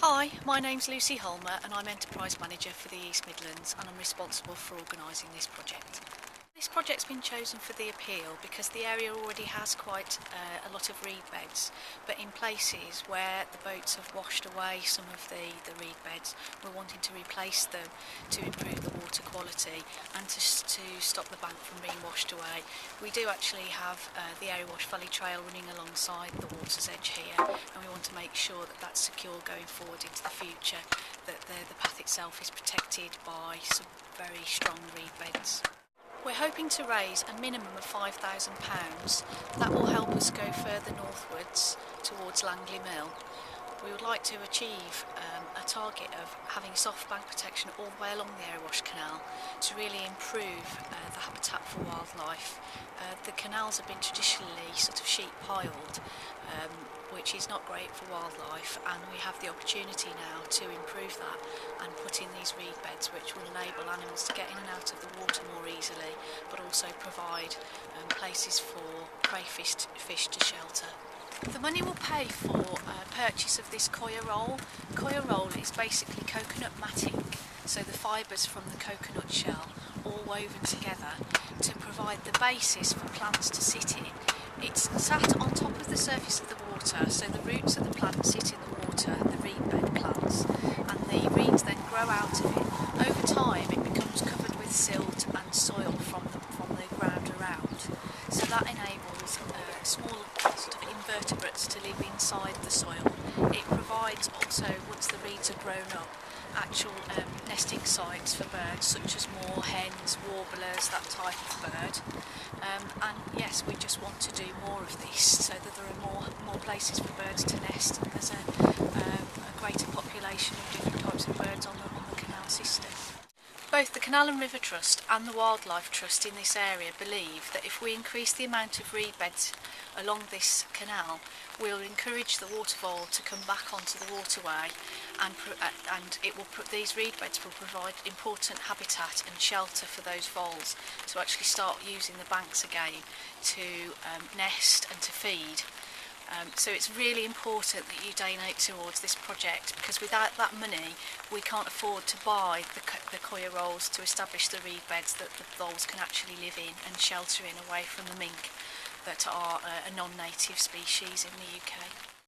Hi, my name's Lucy Holmer and I'm Enterprise Manager for the East Midlands and I'm responsible for organising this project. This project's been chosen for the appeal because the area already has quite a lot of reed beds, but in places where the boats have washed away some of the reed beds, we're wanting to replace them to improve the water quality and to stop the bank from being washed away. We do actually have the Erewash Valley Trail running alongside the water's edge here, and we want to make sure that that's secure going forward into the future, that the path itself is protected by some very strong reed beds. We're hoping to raise a minimum of £5,000. That will help us go further northwards towards Langley Mill. We would like to achieve a target of having soft bank protection all the way along the Erewash Canal to really improve the habitat for wildlife. The canals have been traditionally sort of sheep piled, which is not great for wildlife, and we have the opportunity now to improve that and put in these reed beds which will enable animals to get in and out of the water more easily, but also provide places for crayfish to shelter. The money will pay for purchase of this coir roll. Coir roll is basically coconut matting, so the fibres from the coconut shell all woven together to provide the basis for plants to sit in. It's sat on top of the surface of the water, so the roots of the plant sit in the water, the reed bed plants, and the reeds then grow out of it. Over time it becomes covered with silt and soil from the ground around, so that enables small sort of invertebrates to live inside the soil. It provides also, once the reeds are grown up, actual nesting sites for birds such as moorhens, warblers, that type of bird. And yes, we just want to do more of this so that there are more places for birds to nest, and there's a greater population of different types of birds on the canal system. Both the Canal and River Trust and the Wildlife Trust in this area believe that if we increase the amount of reed beds along this canal, we'll encourage the water vole to come back onto the waterway, and these reed beds will provide important habitat and shelter for those voles to actually start using the banks again to nest and to feed. So it's really important that you donate towards this project, because without that money we can't afford to buy the coir rolls to establish the reed beds that the voles can actually live in and shelter in away from the mink that are a non-native species in the UK.